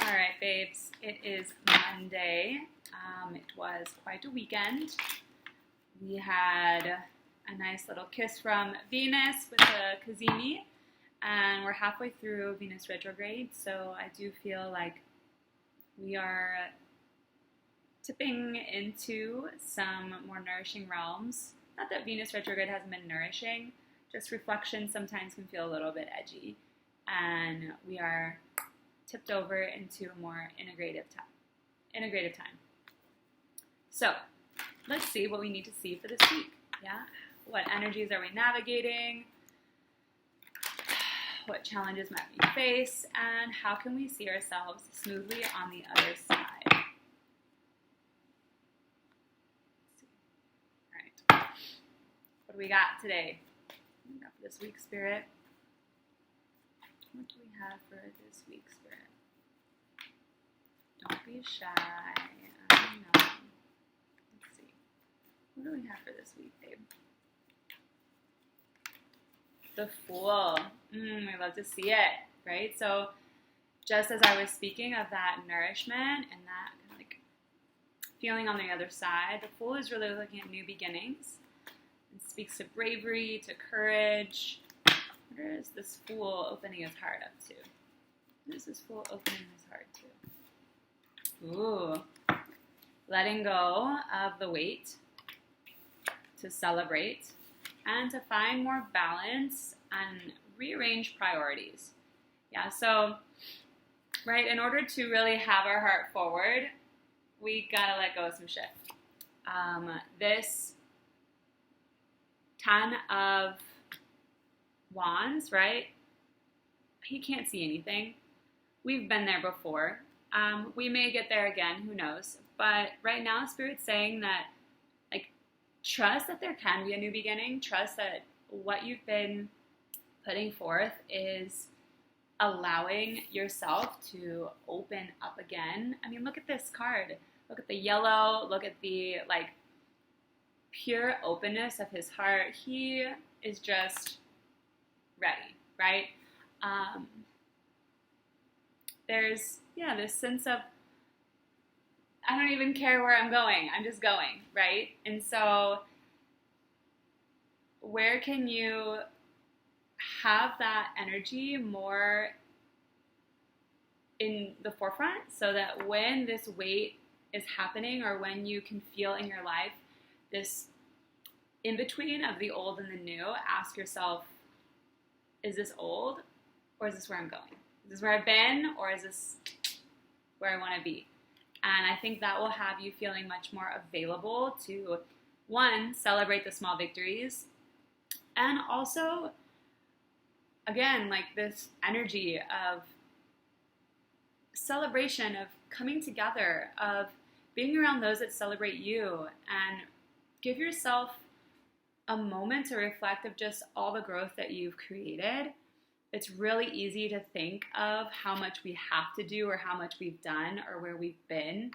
All right, babes, it is Monday. It was quite a weekend. We had a nice little kiss from Venus with the Cazimi, and we're halfway through Venus retrograde, so I do feel like we are tipping into some more nourishing realms. Not that Venus retrograde hasn't been nourishing, just reflection sometimes can feel a little bit edgy, and we are tipped over into a more integrative time. So let's see what we need to see for this week. Yeah, what energies are we navigating? What challenges might we face? And how can we see ourselves smoothly on the other side? All right, what do we got today? What do we got for this week, Spirit? What do we have for this week, Spirit? Don't be shy. I know. Let's see. What do we have for this week, babe? The Fool. We love to see it, right? So just as I was speaking of that nourishment and that kind of like feeling on the other side, the Fool is really looking at new beginnings. It speaks to bravery, to courage. What is this Fool opening his heart up to? What is this Fool opening his heart to? Ooh. Letting go of the weight to celebrate and to find more balance and rearrange priorities. Yeah, so, right, in order to really have our heart forward, we gotta let go of some shit. This 10 of Wands, right? He can't see anything. We've been there before. We may get there again, who knows? But right now, Spirit's saying that, like, trust that there can be a new beginning. Trust that what you've been putting forth is allowing yourself to open up again. I mean, look at this card. Look at the yellow. Look at the, like, pure openness of his heart. He is just ready, right? There's, this sense of, I don't even care where I'm going. I'm just going, right? And so where can you have that energy more in the forefront so that when this weight is happening or when you can feel in your life this in-between of the old and the new, ask yourself, is this old or is this where I'm going? Is this where I've been or is this where I want to be? And I think that will have you feeling much more available to, one, celebrate the small victories, and also, again, like this energy of celebration, of coming together, of being around those that celebrate you, and give yourself a moment to reflect of just all the growth that you've created. It's really easy to think of how much we have to do or how much we've done or where we've been.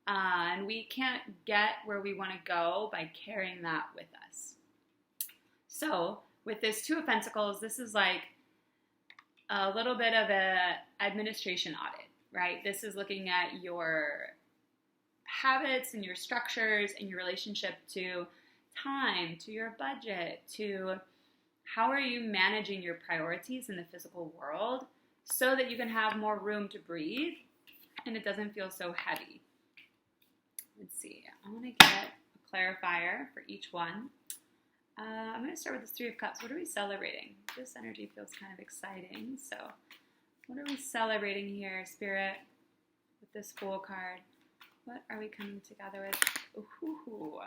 And we can't get where we want to go by carrying that with us. So with this Two of Pentacles, this is like a little bit of an administration audit, right? This is looking at your habits and your structures and your relationship to time, to your budget, to how are you managing your priorities in the physical world so that you can have more room to breathe and it doesn't feel so heavy. Let's see. I want to get a clarifier for each one. I'm going to start with this Three of Cups. What are we celebrating? This energy feels kind of exciting. So what are we celebrating here, Spirit, with this Fool card? What are we coming together with? Ooh.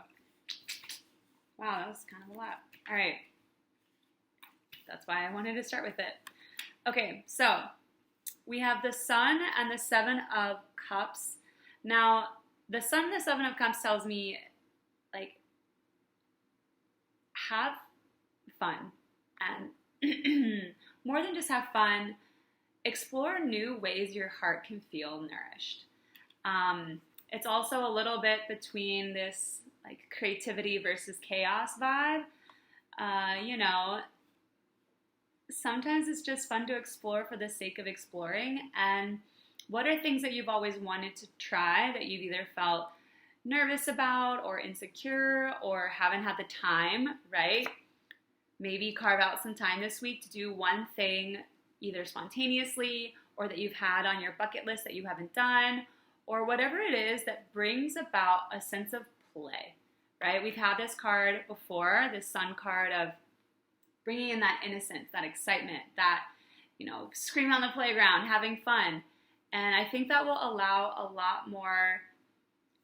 Wow, that was kind of a lot. All right. That's why I wanted to start with it. Okay, so we have the Sun and the Seven of Cups. Now, the Sun and the Seven of Cups tells me, like, have fun. And more than just have fun, explore new ways your heart can feel nourished. It's also a little bit between this, like, creativity versus chaos vibe. Sometimes it's just fun to explore for the sake of exploring, and What are things that you've always wanted to try that you've either felt nervous about or insecure or haven't had the time, right? Maybe carve out some time this week to do one thing either spontaneously or that you've had on your bucket list that you haven't done, or whatever it is that brings about a sense of play, right? We've had this card before, this sun card of bringing in that innocence, that excitement, that, screaming on the playground, having fun. And I think that will allow a lot more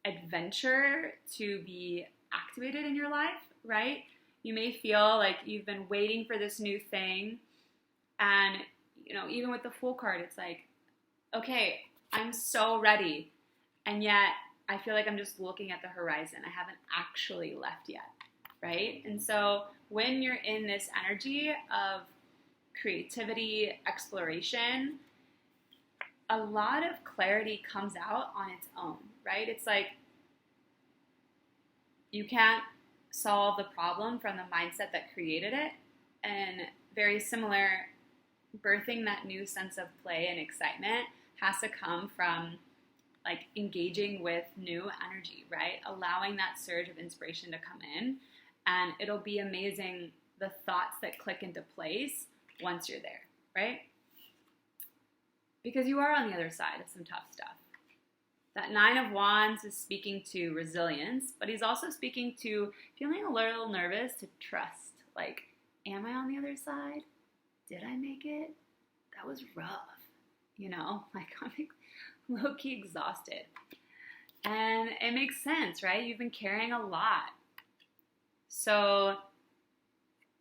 adventure to be activated in your life, right? You may feel like you've been waiting for this new thing. And, even with the Fool card, it's like, okay, I'm so ready. And yet I feel like I'm just looking at the horizon. I haven't actually left yet, right? And so when you're in this energy of creativity, exploration, a lot of clarity comes out on its own, right? It's like you can't solve the problem from the mindset that created it. And very similar, birthing that new sense of play and excitement has to come from like engaging with new energy, right? Allowing that surge of inspiration to come in, and it'll be amazing the thoughts that click into place once you're there, right? Because you are on the other side of some tough stuff. That Nine of Wands is speaking to resilience, but he's also speaking to feeling a little nervous to trust. Like, am I on the other side? Did I make it? That was rough. Like I'm low-key exhausted. And it makes sense, right? You've been carrying a lot. So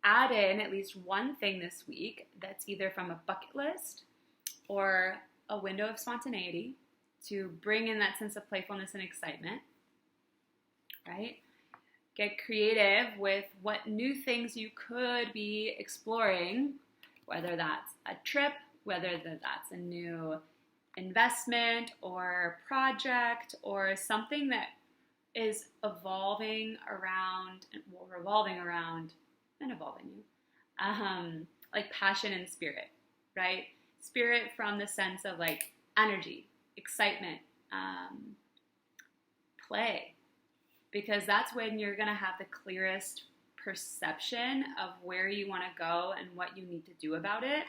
add in at least one thing this week that's either from a bucket list or a window of spontaneity to bring in that sense of playfulness and excitement, right? Get creative with what new things you could be exploring, whether that's a trip, whether that's a new investment or project or something that is revolving around you, like passion and spirit, right? Spirit from the sense of like energy, excitement, play, because that's when you're going to have the clearest perception of where you want to go and what you need to do about it,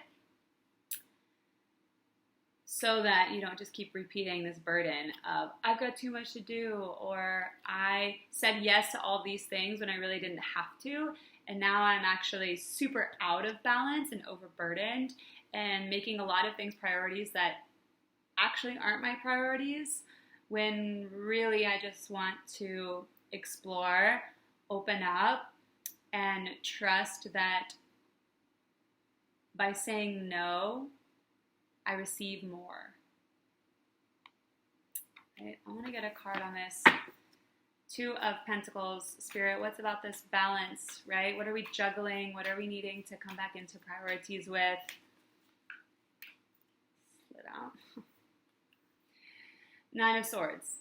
so that you don't just keep repeating this burden of I've got too much to do, or I said yes to all these things when I really didn't have to, and now I'm actually super out of balance and overburdened and making a lot of things priorities that actually aren't my priorities, when really I just want to explore, open up, and trust that by saying no, I receive more. Right? I want to get a card on this. Two of Pentacles, Spirit, what's about this balance, right? What are we juggling? What are we needing to come back into priorities with? Slid out. Nine of Swords.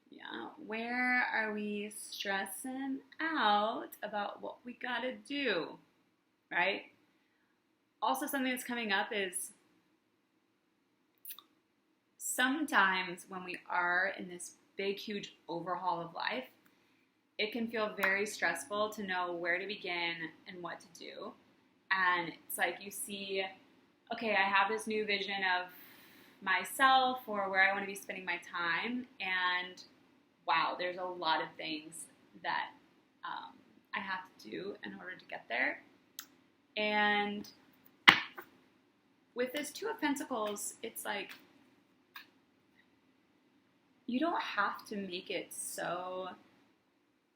Yeah, where are we stressing out about what we gotta do, right? Also, something that's coming up is sometimes when we are in this big, huge overhaul of life, it can feel very stressful to know where to begin and what to do. And it's like you see, okay, I have this new vision of myself or where I want to be spending my time, and wow, there's a lot of things that I have to do in order to get there. And with this Two of Pentacles, it's like you don't have to make it so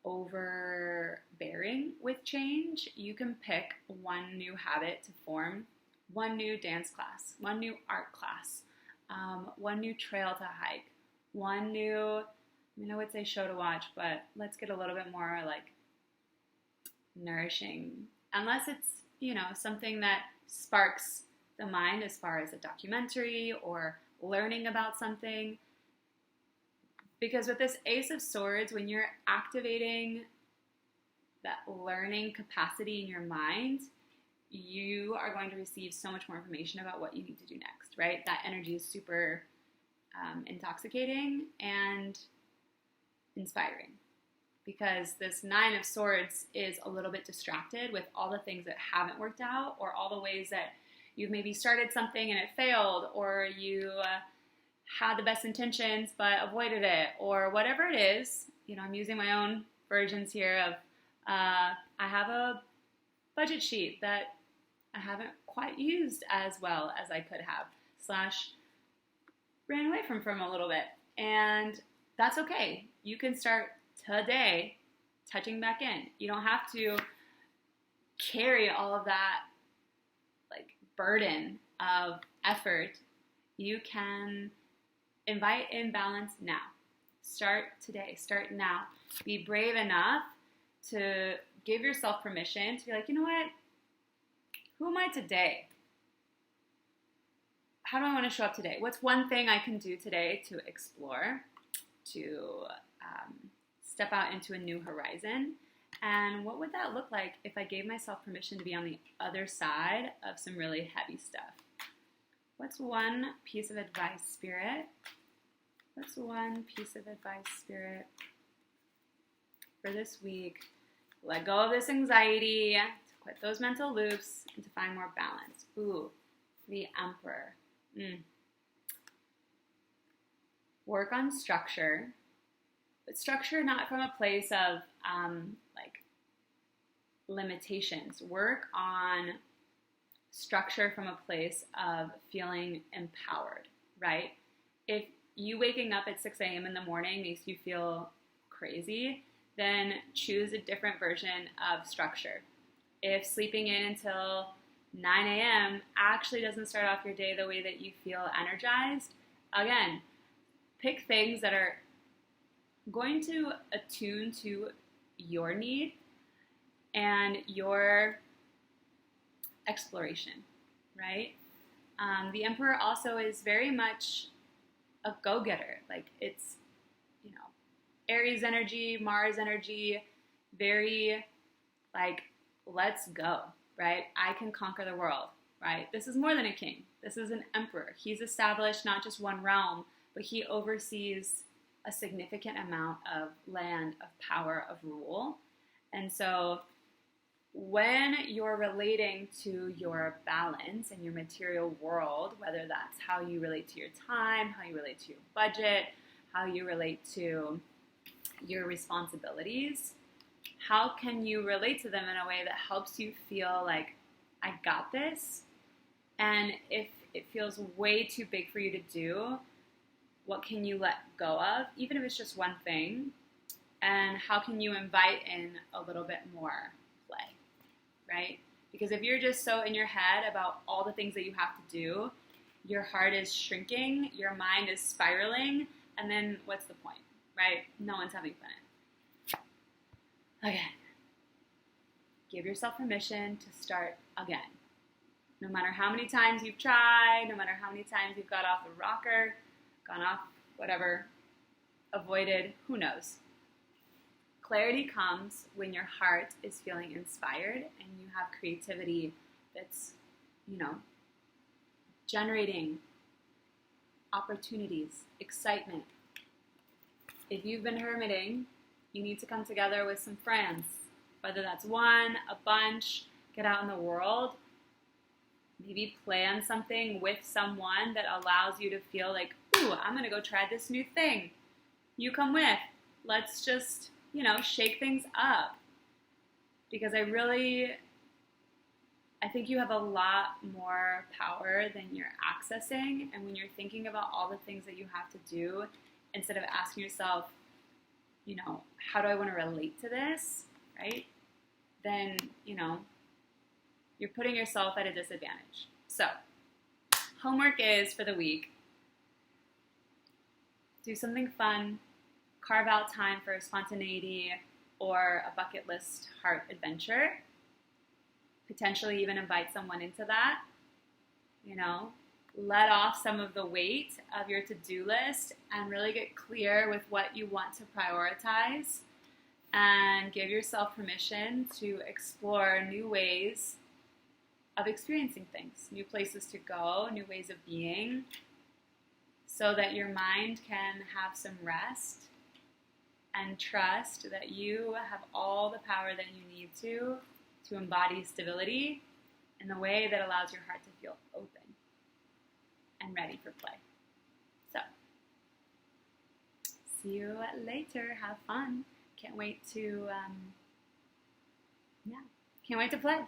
overbearing with change. You can pick one new habit to form, one new dance class, one new art class, one new trail to hike, one new, I would say show to watch, but let's get a little bit more like nourishing. Unless it's, something that sparks the mind as far as a documentary or learning about something. Because with this Ace of Swords, when you're activating that learning capacity in your mind, you are going to receive so much more information about what you need to do next, right? That energy is super intoxicating and inspiring. Because this Nine of Swords is a little bit distracted with all the things that haven't worked out, or all the ways that you've maybe started something and it failed, or you had the best intentions but avoided it, or whatever it is. I'm using my own versions here of I have a budget sheet that I haven't quite used as well as I could have, / ran away from a little bit. And that's okay. You can start today touching back in. You don't have to carry all of that burden of effort. You can invite in balance now. Start today. Start now. Be brave enough to give yourself permission to be like, you know what? Who am I today? How do I want to show up today? What's one thing I can do today to explore, to step out into a new horizon? And what would that look like if I gave myself permission to be on the other side of some really heavy stuff? What's one piece of advice, Spirit? What's one piece of advice, Spirit, for this week? Let go of this anxiety, to quit those mental loops, and to find more balance. Ooh, the Emperor. Work on structure, but structure not from a place of limitations. Work on structure from a place of feeling empowered, right? If you waking up at 6 a.m. in the morning makes you feel crazy, then choose a different version of structure. If sleeping in until 9 a.m. actually doesn't start off your day the way that you feel energized, again, pick things that are going to attune to your need and your exploration, right? The Emperor also is very much a go-getter. It's, Aries energy, Mars energy, very let's go, right? I can conquer the world, right? This is more than a king. This is an emperor. He's established not just one realm, but he oversees a significant amount of land, of power, of rule. And so when you're relating to your balance and your material world, whether that's how you relate to your time, how you relate to your budget, how you relate to your responsibilities, how can you relate to them in a way that helps you feel like, I got this? And if it feels way too big for you to do, what can you let go of, even if it's just one thing? And how can you invite in a little bit more play, right? Because if you're just so in your head about all the things that you have to do, your heart is shrinking, your mind is spiraling, and then what's the point, right? No one's having fun. Again, give yourself permission to start again. No matter how many times you've tried, no matter how many times you've got off the rocker, gone off, whatever, avoided, who knows. Clarity comes when your heart is feeling inspired and you have creativity that's, generating opportunities, excitement. If you've been hermiting, you need to come together with some friends, whether that's one, a bunch, get out in the world, maybe plan something with someone that allows you to feel like, ooh, I'm going to go try this new thing. You come with. Let's just, shake things up. Because I think you have a lot more power than you're accessing. And when you're thinking about all the things that you have to do, instead of asking yourself, how do I want to relate to this, right? Then, you're putting yourself at a disadvantage. So, homework is for the week, do something fun, carve out time for spontaneity or a bucket list heart adventure. Potentially even invite someone into that. Let off some of the weight of your to-do list and really get clear with what you want to prioritize, and give yourself permission to explore new ways of experiencing things, new places to go, new ways of being. so that your mind can have some rest and trust that you have all the power that you need to embody stability in a way that allows your heart to feel open and ready for play. So, see you later. Have fun. Can't wait to play.